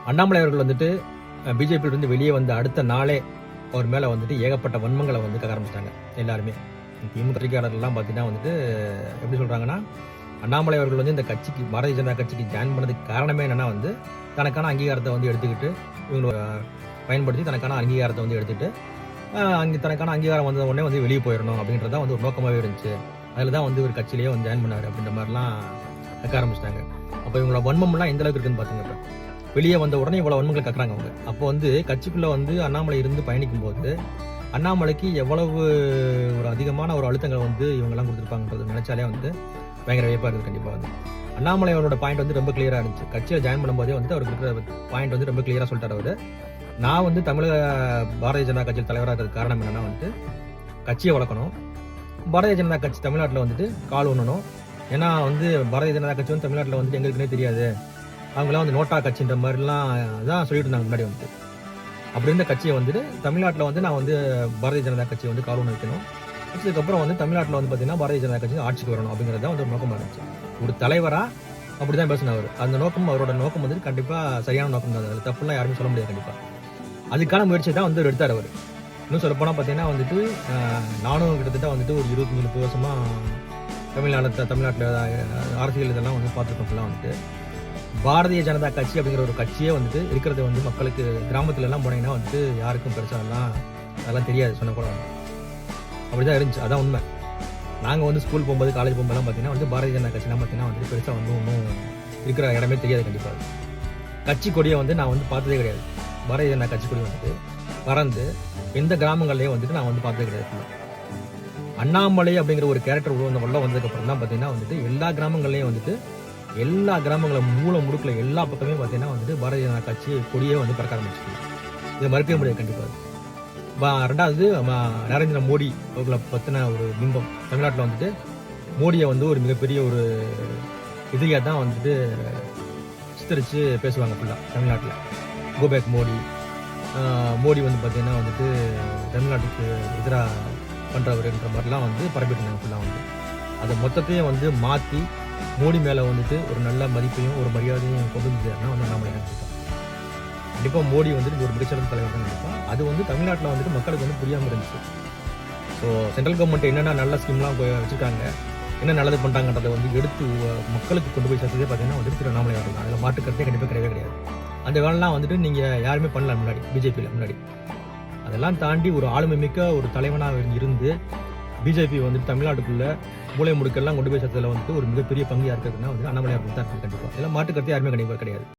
அண்ணாமலை அவர்கள் வந்துட்டு பிஜேபியிலிருந்து வெளியே வந்த அடுத்த நாளே அவர் மேலே வந்துட்டு ஏகப்பட்ட வன்மங்களை வந்து கக்க ஆரம்பிச்சிட்டாங்க எல்லாருமே. திமுக பத்திரிகையாளர்கள்லாம் பார்த்தீங்கன்னா வந்துட்டு எப்படி சொல்கிறாங்கன்னா, அண்ணாமலை அவர்கள் வந்து இந்த கட்சிக்கு பாரதிய ஜனதா கட்சிக்கு ஜாயின் பண்ணதுக்கு காரணமே என்னென்னா வந்து தனக்கான அங்கீகாரத்தை வந்து எடுத்துக்கிட்டு இவங்களை பயன்படுத்தி தனக்கான அங்கீகாரத்தை வந்து எடுத்துகிட்டு தனக்கான அங்கீகாரம் வந்த உடனே வந்து வெளியே போயிடணும் அப்படின்றதான் வந்து ஒரு நோக்கமாகவே இருந்துச்சு. அதில் தான் வந்து ஒரு கட்சியிலேயே வந்து ஜாயின் பண்ணார் அப்படின்ற மாதிரிலாம் கக்க ஆரம்பிச்சிட்டாங்க. அப்போ இவங்களோட வன்மம்லாம் எந்த அளவுக்கு இருக்குன்னு பார்த்துங்க. வெளியே வந்த உடனே இவ்வளோ வன்மங்களை கக்குறாங்க அவங்க. அப்போ வந்து கட்சிக்குள்ளே வந்து அண்ணாமலை இருந்து பயணிக்கும் போது அண்ணாமலைக்கு எவ்வளவு ஒரு அதிகமான ஒரு அழுத்தங்களை வந்து இவங்கெல்லாம் கொடுத்துருப்பாங்கன்றது நினைச்சாலே வந்து பயங்கர வியப்பாக இருக்குது. கண்டிப்பாக வந்து அண்ணாமலை அவரோட பாயிண்ட் வந்து ரொம்ப கிளியராக இருந்துச்சு. கட்சியில் ஜாயின் பண்ணும்போதே வந்துட்டு அவருக்கு இருக்கிற பாயிண்ட் வந்து ரொம்ப கிளியராக சொல்லிட்டார் அவர். நான் வந்து தமிழக பாரதிய ஜனதா கட்சி தலைவராக இருக்கிறது காரணம் என்னன்னா வந்துட்டு கட்சியை வளர்க்கணும், பாரதிய ஜனதா கட்சி தமிழ்நாட்டில் வந்துட்டு கால் ஊனணும். ஏன்னா வந்து பாரதிய ஜனதா கட்சி வந்து தமிழ்நாட்டில் வந்துட்டு எங்களுக்குன்னே தெரியாது, அவங்களாம் வந்து நோட்டா கட்சின்ற மாதிரிலாம் தான் சொல்லிட்டு இருந்தாங்க முன்னாடி வந்து. அப்படி இருந்த கட்சியை வந்துட்டு தமிழ்நாட்டில் வந்து நான் வந்து பாரதிய ஜனதா கட்சியை வந்து கால் ஊன வைக்கணும். அதுக்கப்புறம் வந்து தமிழ்நாட்டில் வந்து பார்த்தீங்கன்னா பாரதிய ஜனதா கட்சி ஆட்சிக்கு வரணும் அப்படிங்கிறத வந்து ஒரு நோக்கமாக இருந்துச்சு. ஒரு தலைவராக அப்படி தான் பேசினவர். அந்த நோக்கம், அவரோட நோக்கம் வந்துட்டு கண்டிப்பாக சரியான நோக்கம் தான். அது தப்புலாம் யாருமே சொல்ல முடியாது. கண்டிப்பாக அதுக்கான முயற்சியை தான் வந்து எடுத்தார் அவர். இன்னும் சொல்லப்போனால் பார்த்தீங்கன்னா வந்துட்டு நானும் கிட்டத்தட்ட வந்துட்டு ஒரு 20-30 வருஷமாக தமிழ்நாட்டில் அரசியல் இதெல்லாம் வந்து பார்த்துருக்கோம்லாம் வந்துட்டு பாரதிய ஜனதா கட்சி அப்படிங்கிற ஒரு கட்சியே வந்துட்டு இருக்கிறது வந்து மக்களுக்கு கிராமத்துலலாம் போனீங்கன்னா வந்துட்டு யாருக்கும் பெருசாக அதெல்லாம் தெரியாது சொன்ன கூட. அப்படிதான் இருந்துச்சு, அதான் உண்மை. நாங்கள் வந்து ஸ்கூல் போகும்போது காலேஜ் போகும்போதுலாம் பார்த்தீங்கன்னா வந்து பாரதிய ஜனதா கட்சிலாம் பார்த்தீங்கன்னா வந்து பெருசாக வந்து ஒன்றும் இருக்கிற இடமே தெரியாது. கண்டிப்பாக கட்சி கொடியை வந்து நான் வந்து பார்த்ததே கிடையாது. பாரதிய ஜனதா கட்சி கொடி வந்துட்டு பறந்து எந்த கிராமங்கள்லையும் வந்துட்டு நான் வந்து பார்த்ததே கிடையாது. அண்ணாமலை அப்படிங்கிற ஒரு கேரக்டர் உள்ள வந்ததுக்கப்புறம் தான் பார்த்தீங்கன்னா வந்துட்டு எல்லா கிராமங்கள்லையும் வந்துட்டு எல்லா கிராமங்களும் மூல முடுக்கல எல்லா பக்கமே பார்த்தீங்கன்னா வந்துட்டு பாரதிய ஜனதா கட்சி கொடியே வந்து பறக்க ஆரம்பிச்சிருக்கு. இதை மறுக்கவே முடியாது. கண்டிப்பாக ரெண்டாவது நரேந்திர மோடி அவர்களை பற்றின ஒரு பிம்பம் தமிழ்நாட்டில் வந்துட்டு மோடியை வந்து ஒரு மிகப்பெரிய ஒரு எதிரியாக தான் வந்துட்டு சித்தரித்து பேசுவாங்க ஃபுல்லாக தமிழ்நாட்டில். கோபேக் மோடி வந்து பார்த்தீங்கன்னா வந்துட்டு தமிழ்நாட்டுக்கு எதிராக பண்ணுறவருன்ற மாதிரிலாம் வந்து பரப்பிட்டு இருந்தாங்க ஃபுல்லாக வந்து. அதை மொத்தத்தையும் வந்து மாற்றி மோடி மேலே வந்துட்டு ஒரு நல்ல மதிப்பையும் ஒரு மரியாதையும் கொண்டு வந்துருன்னா வந்து அண்ணாமலை கண்டிப்பாக மோடி வந்துட்டு ஒரு மிகச்சிறந்த தலைவர் தான் கண்டிப்பாக. அது வந்து தமிழ்நாட்டில் வந்துட்டு மக்களுக்கு வந்து புரியாமல் இருந்துச்சு. ஸோ சென்ட்ரல் கவர்மெண்ட் என்னென்ன நல்ல ஸ்கீம்லாம் வச்சுருக்காங்க, என்ன நல்லது பண்ணுறாங்கன்றதை வந்து எடுத்து மக்களுக்கு கொண்டு போய் சேர்த்ததே பார்த்தீங்கன்னா வந்துட்டு திரு அண்ணாமலை அவர்கள். அதில் மாற்றுக்கருத்தே கண்டிப்பாக கிடையவே கிடையாது. அந்த வேலைலாம் வந்துட்டு நீங்கள் யாருமே பண்ணலாம் முன்னாடி பிஜேபியில் முன்னாடி. அதெல்லாம் தாண்டி ஒரு ஆளுமை மிக்க ஒரு தலைவனாக இருந்து பிஜேபி வந்துட்டு தமிழ்நாட்டுக்குள்ள மூளை முடுக்கெல்லாம் கொண்டு போய் சேர்த்ததில் வந்துட்டு ஒரு மிகப்பெரிய பங்கு யாருக்குன்னா வந்து அண்ணாமலை அவர்கள் தான் இருக்குது. கண்டிப்பாக இதெல்லாம் மாற்றுக்கருத்தே யாருமே கண்டிப்பாக கிடையாது.